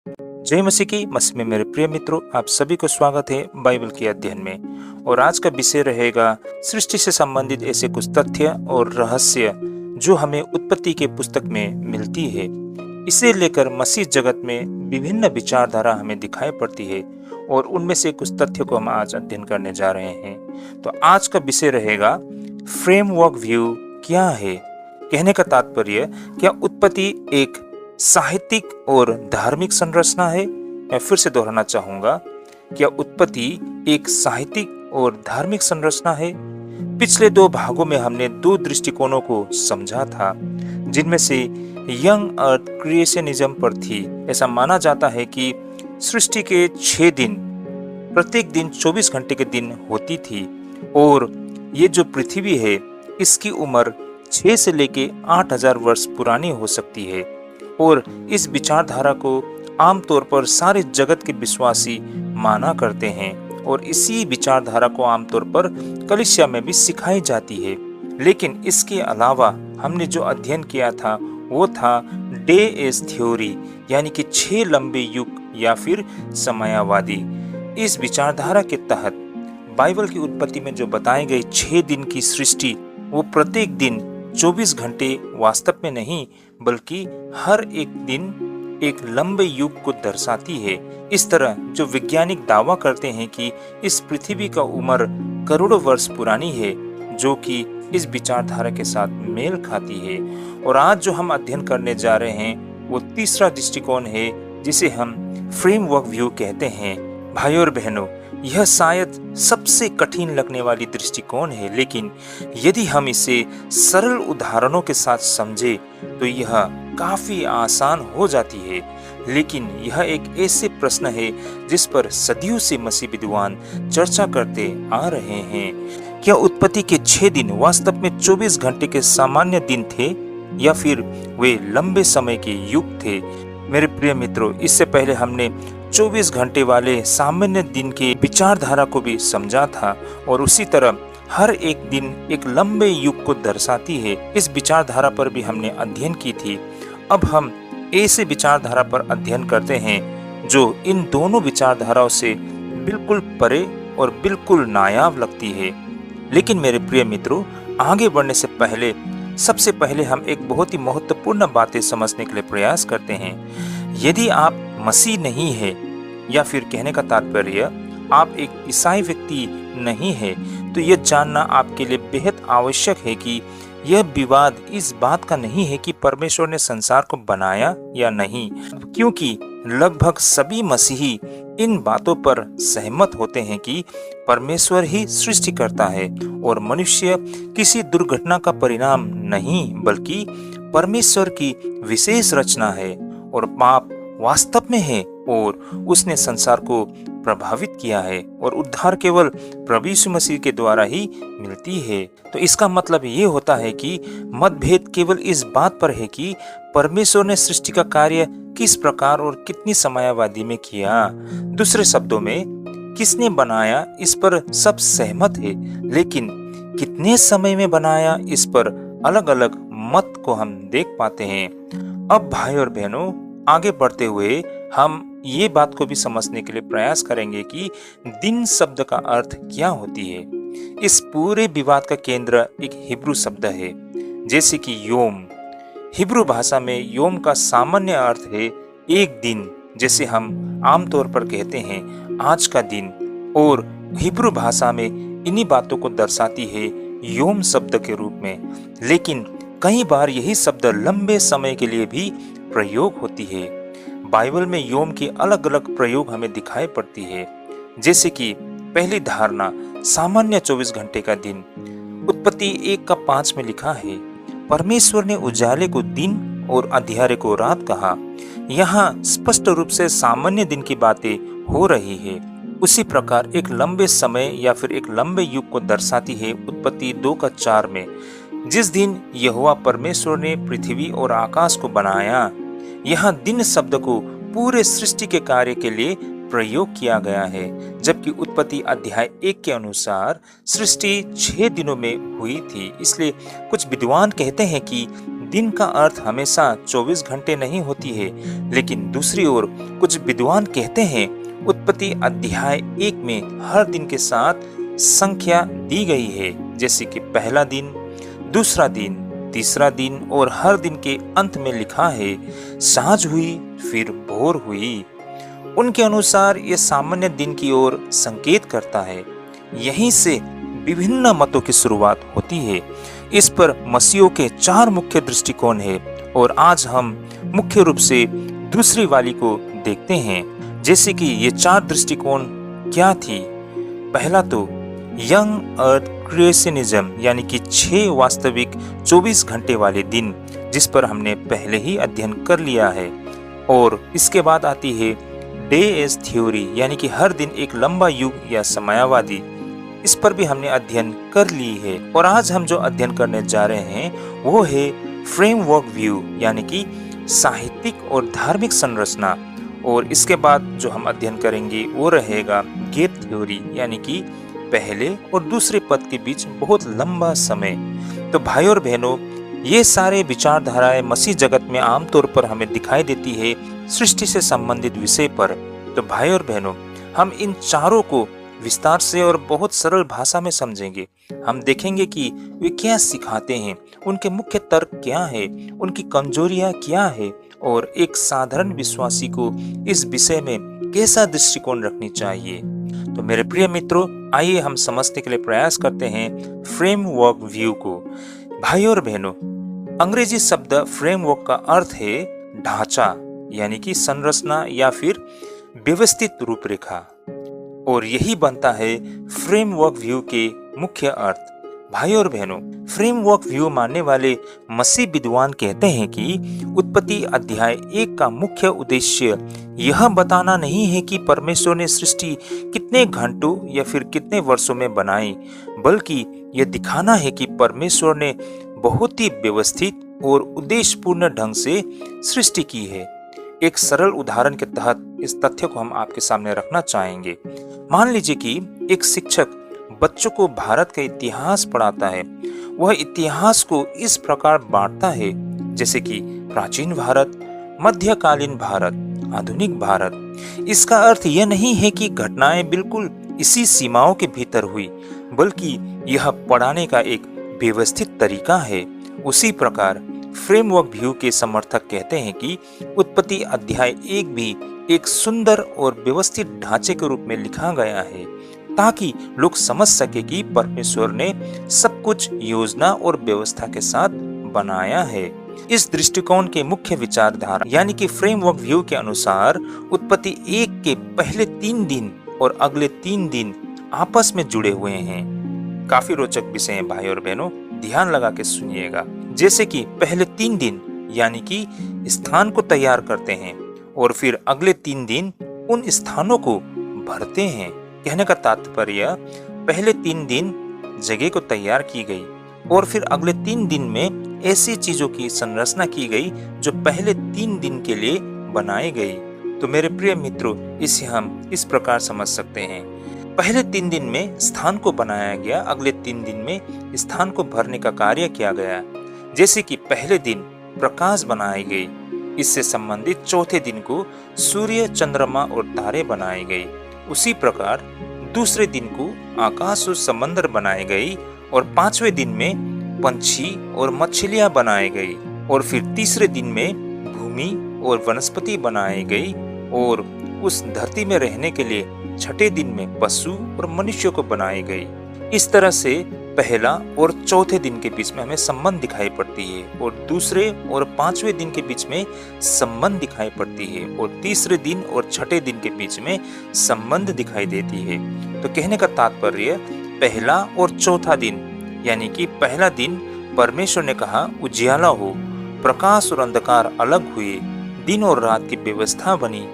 जय मसीह की मसीह में मेरे प्रिय मित्रों, आप सभी को स्वागत है बाइबल के अध्ययन में। और आज का विषय रहेगा सृष्टि से संबंधित ऐसे कुछ तथ्य और रहस्य जो हमें उत्पत्ति के पुस्तक में मिलती है। इसे लेकर मसीह जगत में विभिन्न विचारधारा हमें दिखाई पड़ती है और उनमें से कुछ तथ्यों को हम आज अध्ययन करने जा रहे हैं। तो आज का विषय रहेगा फ्रेमवर्क व्यू क्या है। कहने का तात्पर्य, क्या उत्पत्ति एक साहित्यिक और धार्मिक संरचना है। मैं फिर से दोहराना चाहूंगा, क्या उत्पत्ति एक साहित्यिक और धार्मिक संरचना है। पिछले दो भागों में हमने दो दृष्टिकोणों को समझा था, जिनमें से यंग अर्थ क्रिएशनिज्म पर थी। ऐसा माना जाता है कि सृष्टि के 6 दिन, प्रत्येक दिन 24 घंटे के दिन होती थी और ये जो पृथ्वी है इसकी उम्र 6 से लेके 8000 वर्ष पुरानी हो सकती है। और इस विचारधारा को आमतौर पर सारे जगत के विश्वासी माना करते हैं और इसी विचारधारा को आमतौर पर कलीसिया में भी सिखाई जाती है। लेकिन इसके अलावा हमने जो अध्ययन किया था वो था डे एज थ्योरी, यानी कि 6 लंबे युग या फिर समयावादी। इस विचारधारा के तहत बाइबल की उत्पत्ति में जो बताई गई 6 दिन की सृष्टि, वो प्रत्येक दिन 24 घंटे वास्तव में नहीं बल्कि हर एक दिन एक लंबे युग को दर्शाती है। इस तरह जो वैज्ञानिक दावा करते हैं कि इस पृथ्वी का उम्र करोड़ों वर्ष पुरानी है, जो कि इस विचारधारा के साथ मेल खाती है। और आज जो हम अध्ययन करने जा रहे हैं वो तीसरा दृष्टिकोण है, जिसे हम फ्रेमवर्क व्यू कहते हैं। भाइयों और बहनों, यह शायद सबसे कठिन लगने वाली दृष्टिकोण है, लेकिन यदि हम इसे सरल उदाहरणों के साथ समझे तो यह काफी आसान हो जाती है। लेकिन यह एक ऐसे प्रश्न है जिस पर सदियों से मसीह विद्वान चर्चा करते आ रहे हैं। क्या उत्पत्ति के 6 दिन वास्तव में 24 घंटे के सामान्य दिन थे या फिर वे लंबे समय के युग थे। मेरे प्रिय मित्रों, इससे पहले हमने 24 घंटे वाले सामान्य दिन के विचारधारा को भी समझा था और उसी तरह हर एक दिन एक लंबे युग को दर्शाती है। इस विचारधारा पर भी हमने अध्ययन की थी। अब हम ऐसे विचारधारा पर अध्ययन करते हैं जो इन दोनों विचारधाराओं से बिल्कुल परे और बिल्कुल नायाब लगती है। लेकिन मेरे प्रिय मित्रों, आगे बढ़ने से पहले सबसे पहले हम एक बहुत ही महत्वपूर्ण बातें समझने के लिए प्रयास करते हैं। यदि आप मसीह नहीं है, या फिर कहने का तात्पर्य आप एक ईसाई व्यक्ति नहीं है, तो यह जानना आपके लिए बेहद आवश्यक है कि यह विवाद इस बात का नहीं है कि परमेश्वर ने संसार को बनाया या नहीं, क्योंकि लगभग सभी मसीही इन बातों पर सहमत होते हैं कि परमेश्वर ही सृष्टि करता है और मनुष्य किसी दुर्घटना का परिणाम नहीं बल्कि परमेश्वर की विशेष रचना है और पाप वास्तव में है और उसने संसार को प्रभावित किया है और उद्धार केवल प्रभु यीशु मसीह के द्वारा ही मिलती है। तो इसका मतलब ये होता है कि मतभेद केवल इस बात पर है कि परमेश्वर ने सृष्टि का कार्य किस प्रकार और कितनी समयावधि में किया। दूसरे शब्दों में, किसने बनाया इस पर सब सहमत है, लेकिन कितने समय में बनाया इस पर अलग अलग मत को हम देख पाते हैं। अब भाई और बहनों, आगे बढ़ते हुए हम ये बात को भी समझने के लिए प्रयास करेंगे कि दिन शब्द का अर्थ क्या होती है। इस पूरे विवाद का केंद्र एक हिब्रू शब्द है, जैसे कि योम। हिब्रू भाषा में योम का सामान्य अर्थ है एक दिन, जैसे हम आमतौर पर कहते हैं आज का दिन, और हिब्रू भाषा में इन्हीं बातों को दर्शाती है योम शब्द के रूप में। लेकिन कई बार यही शब्द लंबे समय के लिए भी प्रयोग होती है। बाइबल में योम के अलग अलग प्रयोग हमें दिखाई पड़ती है, जैसे कि पहली धारणा सामान्य 24 घंटे का दिन। उत्पत्ति 1:5 में लिखा है, परमेश्वर ने उजाले को दिन और अंधियारे को रात कहा। यहाँ स्पष्ट रूप से सामान्य दिन की बातें हो रही है। उसी प्रकार एक लंबे समय या फिर एक लंबे युग को दर्शाती है उत्पत्ति 2:4 में, जिस दिन यहोवा परमेश्वर ने पृथ्वी और आकाश को बनाया। यहाँ दिन शब्द को पूरे सृष्टि के कार्य के लिए प्रयोग किया गया है, जबकि उत्पत्ति अध्याय 1 के अनुसार सृष्टि 6 दिनों में हुई थी। इसलिए कुछ विद्वान कहते हैं कि दिन का अर्थ हमेशा 24 घंटे नहीं होती है, लेकिन दूसरी ओर कुछ विद्वान कहते हैं उत्पत्ति अध्याय 1 में हर दिन के साथ संख्या दी गई है, जैसे कि पहला दिन, दूसरा दिन, तीसरा दिन और हर दिन के अंत में लिखा है सांझ हुई फिर भोर हुई। उनके अनुसार यह सामान्य दिन की ओर संकेत करता है। यहीं से विभिन्न मतों की शुरुआत होती है। इस पर मसीहों के 4 मुख्य दृष्टिकोण हैं और आज हम मुख्य रूप से दूसरी वाली को देखते हैं। जैसे कि ये 4 दृष्टिकोण क्या थी। पहला तो यंग अर्थ क्रिएशनिज्म, यानी कि 6 वास्तविक 24 घंटे वाले दिन, जिस पर हमने पहले ही अध्ययन कर लिया है। और इसके बाद आती है डे एज थ्योरी, यानी कि हर दिन एक लंबा युग या समयावधि, इस पर भी हमने अध्ययन कर ली है। और आज हम जो अध्ययन करने जा रहे हैं वो है फ्रेमवर्क व्यू, यानी कि साहित्यिक और धार्मिक संरचना। और इसके बाद जो हम अध्ययन करेंगे वो रहेगा गैप थ्योरी, यानी कि पहले और दूसरे पद के बीच बहुत लंबा समय। तो भाइयों और बहनों, ये सारे विचारधाराएं मसीह जगत में आमतौर पर हमें दिखाई देती है सृष्टि से संबंधित विषय पर। तो भाइयों और बहनों, हम इन चारों को विस्तार से और बहुत सरल भाषा में समझेंगे। हम देखेंगे कि वे क्या सिखाते हैं, उनके मुख्य तर्क क्या है, उनकी कमजोरियां क्या है और एक साधारण विश्वासी को इस विषय में कैसा दृष्टिकोण रखनी चाहिए। तो मेरे प्रिय मित्रों, आइए हम समझने के लिए प्रयास करते हैं फ्रेमवर्क व्यू को। भाइयों और बहनों, अंग्रेजी शब्द फ्रेमवर्क का अर्थ है ढांचा, यानी कि संरचना या फिर व्यवस्थित रूपरेखा, और यही बनता है फ्रेमवर्क व्यू के मुख्य अर्थ। भाइयों और बहनों, फ्रेमवर्क व्यू मानने वाले मसीह विद्वान कहते हैं कि उत्पत्ति अध्याय 1 का मुख्य उद्देश्य यह बताना नहीं है कि परमेश्वर ने सृष्टि कितने घंटों या फिर कितने वर्षों में बनाई, बल्कि यह दिखाना है कि परमेश्वर ने बहुत ही व्यवस्थित और उद्देश्यपूर्ण ढंग से सृष्टि की है। एक सरल उदाहरण के तहत इस तथ्य को हम आपके सामने रखना चाहेंगे। मान लीजिए कि एक शिक्षक बच्चों को भारत का इतिहास पढ़ाता है। वह इतिहास को इस प्रकार बांटता है जैसे कि प्राचीन भारत, मध्यकालीन भारत, आधुनिक भारत। इसका अर्थ यह नहीं है कि घटनाएं बिल्कुल इसी सीमाओं के भीतर हुई, बल्कि यह पढ़ाने का एक व्यवस्थित तरीका है। उसी प्रकार फ्रेमवर्क व्यू के समर्थक कहते हैं कि उत्पत्ति अध्याय 1 भी एक सुंदर और व्यवस्थित ढांचे के रूप में लिखा गया है, ताकि लोग समझ सके कि परमेश्वर ने सब कुछ योजना और व्यवस्था के साथ बनाया है। इस दृष्टिकोण के मुख्य विचारधारा यानी कि फ्रेमवर्क व्यू के अनुसार उत्पत्ति 1 के पहले 3 दिन और अगले 3 दिन आपस में जुड़े हुए हैं। काफी रोचक विषय है भाई और बहनों, ध्यान लगा के सुनिएगा। जैसे कि पहले 3 दिन यानी कि स्थान को तैयार करते हैं और फिर अगले 3 दिन उन स्थानों को भरते हैं। कहने का तात्पर्य, पहले 3 दिन जगह को तैयार की गई और फिर अगले 3 दिन में ऐसी चीजों की संरचना की गई जो पहले 3 दिन के लिए बनाई गई। तो मेरे प्रिय मित्रों, इसे हम इस प्रकार समझ सकते हैं। पहले 3 दिन में स्थान को बनाया गया, अगले 3 दिन में स्थान को भरने का कार्य किया गया। जैसे कि पहले दिन प्रकाश बनाई गई, इससे संबंधित चौथे दिन को सूर्य, चंद्रमा और तारे बनाए गए। उसी प्रकार दूसरे दिन को आकाश और समंदर बनाए गई और 5वें दिन में पंछी और मछलियां बनाई गई और फिर तीसरे दिन में भूमि और वनस्पति बनाई गई और उस धरती में रहने के लिए छठे दिन में पशु और मनुष्यों को बनाई गई। इस तरह से पहला और चौथे दिन के बीच में हमें संबंध दिखाई पड़ती है और दूसरे और 5वें दिन के बीच में संबंध दिखाई पड़ती है और तीसरे दिन और छठे दिन के बीच में संबंध दिखाई देती है। तो कहने का तात्पर्य, पहला और चौथा दिन यानी कि पहला दिन परमेश्वर ने कहा उजियाला हो, प्रकाश और अंधकार अलग हुए, दिन और रात की व्यवस्था बनी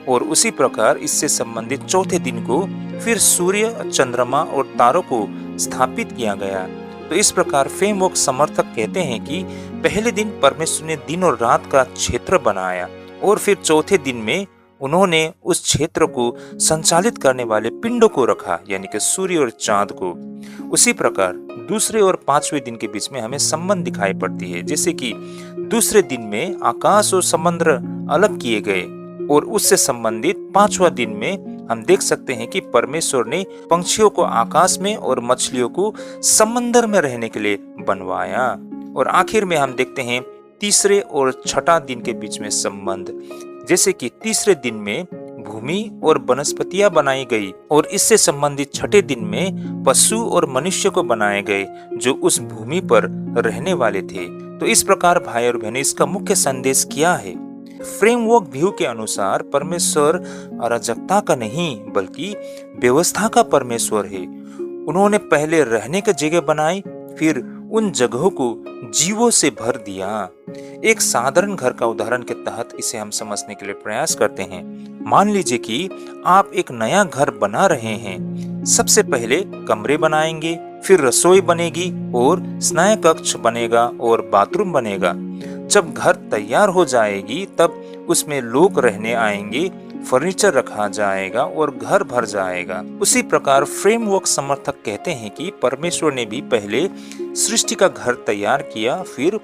और उसी प्रकार इससे संबंधित चौथे दिन को फिर सूर्य, चंद्रमा और तारों को स्थापित किया गया। तो इस प्रकार फ्रेमवर्क समर्थक कहते हैं कि पहले दिन परमेश्वर ने दिन और रात का क्षेत्र बनाया और फिर चौथे दिन में उन्होंने उस क्षेत्र को संचालित करने वाले पिंडों को रखा, यानी कि सूर्य और चांद को। उसी प्रकार दूसरे और पांचवें दिन के बीच में हमें संबंध दिखाई पड़ती है, जैसे कि दूसरे दिन में आकाश और समुद्र अलग किए गए, और उससे संबंधित पांचवा दिन में हम देख सकते हैं कि परमेश्वर ने पंछियों को आकाश में और मछलियों को समंदर में रहने के लिए बनवाया। और आखिर में हम देखते हैं तीसरे और छठा दिन के बीच में संबंध, जैसे कि तीसरे दिन में भूमि और वनस्पतियां बनाई गई, और इससे संबंधित छठे दिन में पशु और मनुष्य को बनाए गए जो उस भूमि पर रहने वाले थे। तो इस प्रकार भाई और बहनें, इसका मुख्य संदेश क्या है? फ्रेमवर्क व्यू के अनुसार परमेश्वर अराजकता का नहीं बल्कि व्यवस्था का परमेश्वर है। उन्होंने पहले रहने की जगह बनाई, फिर उन जगहों को जीवों से भर दिया। एक साधारण घर का उदाहरण के तहत इसे हम समझने के लिए प्रयास करते हैं। मान लीजिए कि आप एक नया घर बना रहे हैं। सबसे पहले कमरे बनाएंगे, फिर रसोई बनेगी और स्नान कक्ष बनेगा और बाथरूम बनेगा। जब घर तैयार हो जाएगी तब उसमें लोग रहने आएंगे, फर्नीचर रखा जाएगा और घर भर जाएगा। उसी प्रकार फ्रेमवर्क समर्थक कहते हैं कि परमेश्वर ने भी पहले सृष्टि का घर तैयार किया, फिर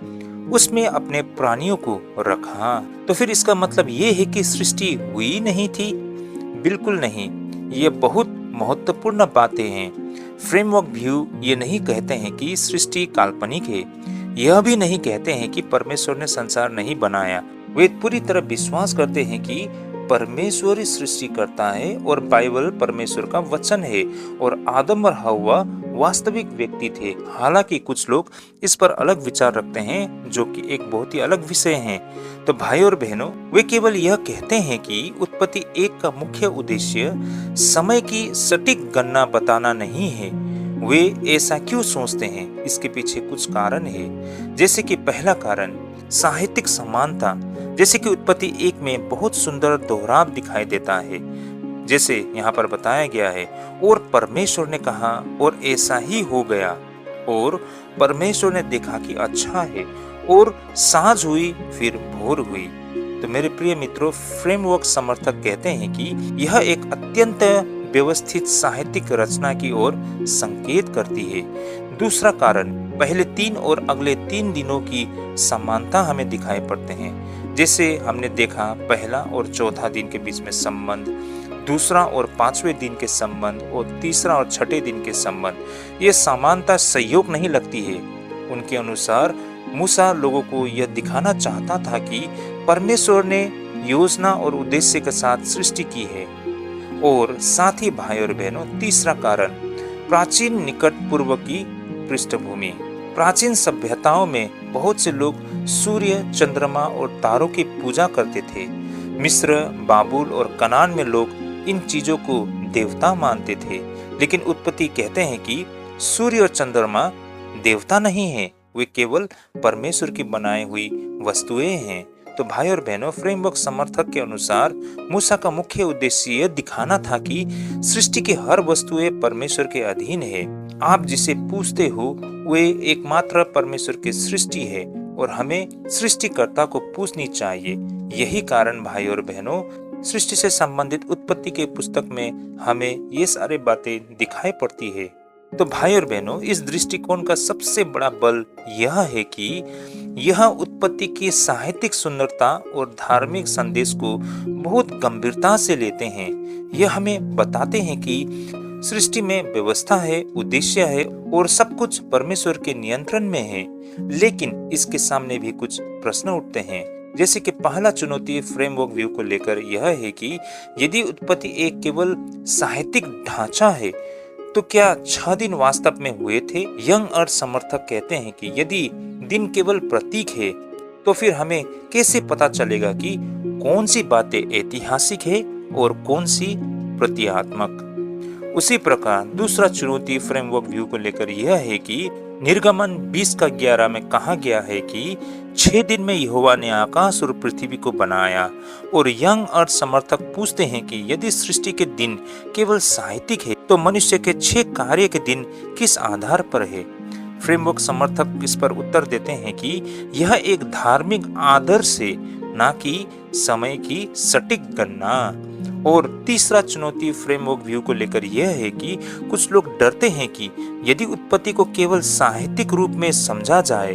उसमें अपने प्राणियों को रखा। तो फिर इसका मतलब ये है कि सृष्टि हुई नहीं थी? बिल्कुल नहीं। ये बहुत महत्वपूर्ण बातें हैं। फ्रेमवर्क व्यू ये नहीं कहते हैं कि सृष्टि काल्पनिक है। यह भी नहीं कहते हैं कि परमेश्वर ने संसार नहीं बनाया। वे पूरी तरह विश्वास करते हैं कि परमेश्वर ही सृष्टि करता है और बाइबल परमेश्वर का वचन है और आदम और हव्वा वास्तविक व्यक्ति थे। हालांकि कुछ लोग इस पर अलग विचार रखते हैं, जो कि एक बहुत ही अलग विषय है। तो भाई और बहनों, वे केवल यह कहते हैं कि उत्पत्ति 1 का मुख्य उद्देश्य समय की सटीक गणना बताना नहीं है। वे ऐसा क्यों सोचते हैं? इसके पीछे कुछ कारण है। जैसे कि पहला कारण साहित्यिक समानता, जैसे कि उत्पत्ति 1 में बहुत सुंदर दोहराव दिखाई देता है, जैसे यहाँ पर बताया गया है, और परमेश्वर ने कहा और ऐसा ही हो गया, और परमेश्वर ने देखा कि अच्छा है, और सांझ हुई फिर भोर हुई। तो मेरे प्रिय मित्रों, फ्रेमवर्क समर्थक कहते हैं कि यह एक अत्यंत व्यवस्थित साहित्यिक रचना की ओर संकेत करती है। दूसरा कारण, पहले 3 और अगले 3 दिनों की समानता हमें दिखाई पड़ते हैं। जैसे हमने देखा पहला और चौथा दिन के बीच में संबंध, दूसरा और 5वें दिन के संबंध, और तीसरा और छठे दिन के संबंध। ये समानता संयोग नहीं लगती है। उनके अनुसार मूसा लोगों को यह दिखाना चाहता था कि परमेश्वर ने योजना और उद्देश्य के साथ सृष्टि की है। और साथ ही भाई और बहनों, तीसरा कारण, प्राचीन निकट पूर्व की पृष्ठभूमि। प्राचीन सभ्यताओं में बहुत से लोग सूर्य, चंद्रमा और तारों की पूजा करते थे। मिस्र, बाबुल और कनान में लोग इन चीजों को देवता मानते थे। लेकिन उत्पत्ति कहते हैं कि सूर्य और चंद्रमा देवता नहीं है, वे केवल परमेश्वर की बनाई हुई वस्तुएं हैं। तो भाई और बहनों, फ्रेमवर्क समर्थक के अनुसार मूसा का मुख्य उद्देश्य यह दिखाना था कि सृष्टि की हर वस्तुएं परमेश्वर के अधीन है। आप जिसे पूछते हो वे एकमात्र परमेश्वर की सृष्टि है और हमें सृष्टिकर्ता को पूछनी चाहिए। यही कारण भाई और बहनों, सृष्टि से संबंधित उत्पत्ति के पुस्तक में हमें ये सारी बातें दिखाई पड़ती है। तो भाई और बहनों, इस दृष्टिकोण का सबसे बड़ा बल यह है कि यह उत्पत्ति की साहित्यिक सुंदरता और धार्मिक संदेश को बहुत गंभीरता से लेते हैं। यह हमें बताते हैं कि सृष्टि में व्यवस्था है, उद्देश्य है और सब कुछ परमेश्वर के नियंत्रण में है। लेकिन इसके सामने भी कुछ प्रश्न उठते हैं। जैसे कि पहला चुनौती फ्रेमवर्क व्यू को लेकर यह है कि यदि उत्पत्ति 1 केवल साहित्यिक ढांचा है तो क्या 6 दिन वास्तव में हुए थे? यंग अर्थ समर्थक कहते हैं कि यदि दिन केवल प्रतीक है तो फिर हमें कैसे पता चलेगा कि कौन सी बातें ऐतिहासिक है और कौन सी प्रतीकात्मक। उसी प्रकार दूसरा चुनौती फ्रेमवर्क व्यू को लेकर यह है कि निर्गमन 20:11 में कहा गया है कि 6 दिन में यहोवा ने आकाश और पृथ्वी को बनाया। और यंग अर्थ समर्थक पूछते हैं कि यदि सृष्टि के दिन केवल साहित्यिक है तो मनुष्य के 6 कार्य के दिन किस आधार पर है? फ्रेमवर्क समर्थक इस पर उत्तर देते हैं कि यह एक धार्मिक आदर्श है, ना कि समय की सटीक गणना। और तीसरा चुनौती फ्रेमवर्क व्यू को लेकर यह है कि कुछ लोग डरते हैं कि यदि उत्पत्ति को केवल साहित्यिक रूप में समझा जाए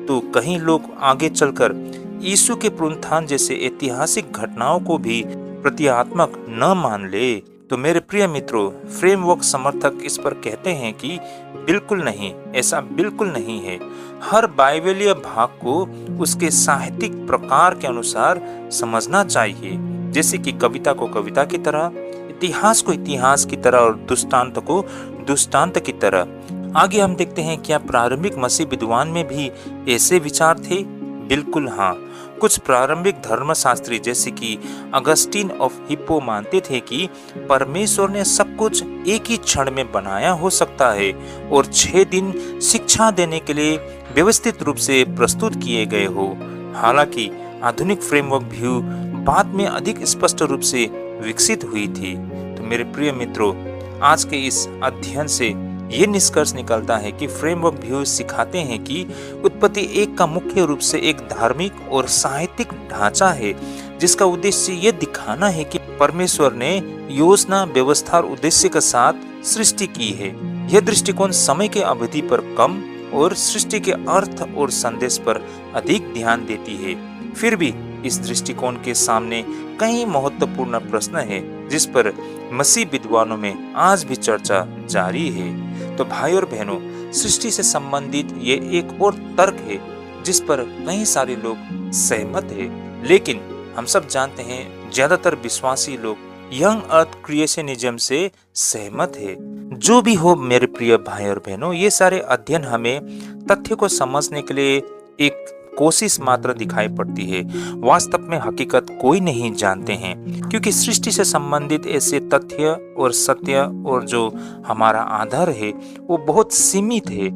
तो कहीं लोग आगे चलकर यीशु के पुनरुत्थान जैसे ऐतिहासिक घटनाओं को भी प्रतीकात्मक न मान ले। तो मेरे प्रिय मित्रों, फ्रेमवर्क समर्थक इस पर कहते हैं कि बिल्कुल नहीं, ऐसा बिल्कुल नहीं है। हर बाइबलीय भाग को उसके साहित्यिक प्रकार के अनुसार समझना चाहिए, जैसे कि कविता को कविता की तरह, इतिहास को इतिहास की तरह और दृष्टांत को दृष्टांत की तरह। आगे हम देखते हैं क्या प्रारंभिक मसीह विद्वान में भी ऐसे विचार थे? बिल्कुल हाँ। कुछ प्रारंभिक धर्मशास्त्री जैसे कि अगस्टीन ऑफ हिप्पो मानते थे कि परमेश्वर ने सब कुछ एक ही क्षण में बनाया हो सकता है और 6 दिन शिक्षा देने के लिए व्यवस्थित रूप से प्रस्तुत किए गए हो। हालांकि आधुनिक फ्रेमवर्क व्यू बाद में अधिक स्पष्ट रूप से विकसित हुई थी। तो मेरे प्रिय मित्रों, आज के इस अध्ययन से ये निष्कर्ष निकलता है कि फ्रेमवर्क व्यू सिखाते हैं कि उत्पत्ति एक का मुख्य रूप से एक धार्मिक और साहित्यिक ढांचा है, जिसका उद्देश्य ये दिखाना है कि परमेश्वर ने योजना, व्यवस्था और उद्देश्य के साथ सृष्टि की है। यह दृष्टिकोण समय के अवधि पर कम और सृष्टि के अर्थ और संदेश पर अधिक ध्यान देती है। फिर भी इस दृष्टिकोण के सामने कई महत्वपूर्ण प्रश्न है, जिस पर मसीह विद्वानों में आज भी चर्चा जारी है। तो भाई और बहनों, सृष्टि से संबंधित ये एक और तर्क है जिस पर कई सारे लोग सहमत हैं, लेकिन हम सब जानते हैं ज्यादातर विश्वासी लोग यंग अर्थ क्रिएशनिज्म से सहमत है। जो भी हो मेरे प्रिय भाई और बहनों, ये सारे अध्ययन हमें तथ्य को समझने के लिए एक कोशिश मात्र दिखाई पड़ती है। वास्तव में हकीकत कोई नहीं जानते हैं, क्योंकि सृष्टि से संबंधित ऐसे तथ्य और सत्य और जो हमारा आधार है वो बहुत सीमित है।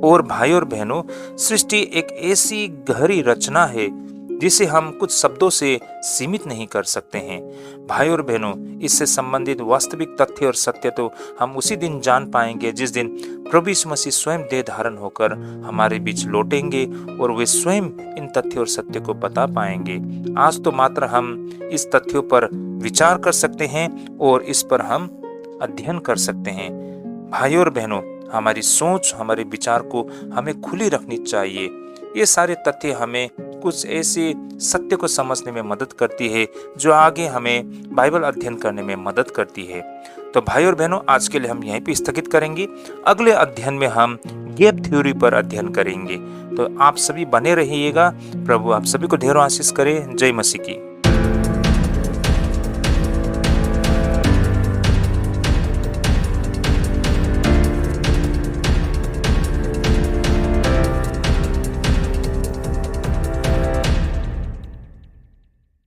और भाई और बहनों, सृष्टि एक ऐसी गहरी रचना है जिसे हम कुछ शब्दों से सीमित नहीं कर सकते हैं। भाई और बहनों, इससे संबंधित वास्तविक तथ्य और सत्य तो हम उसी दिन जान पाएंगे जिस दिन प्रभु यीशु मसीह स्वयं देह धारण होकर हमारे बीच लौटेंगे और वे स्वयं इन तथ्य और सत्य को बता पाएंगे। आज तो मात्र हम इस तथ्यों पर विचार कर सकते हैं और इस पर हम अध्ययन कर सकते हैं। भाई और बहनों, हमारी सोच, हमारे विचार को हमें खुली रखनी चाहिए। ये सारे तथ्य हमें कुछ ऐसे सत्य को समझने में मदद करती है जो आगे हमें बाइबल अध्ययन करने में मदद करती है। तो भाई और बहनों, आज के लिए हम यहीं पे स्थगित करेंगे। अगले अध्ययन में हम गैप थ्योरी पर अध्ययन करेंगे। तो आप सभी बने रहिएगा। प्रभु आप सभी को ढेरों आशीष करे। जय मसीह की।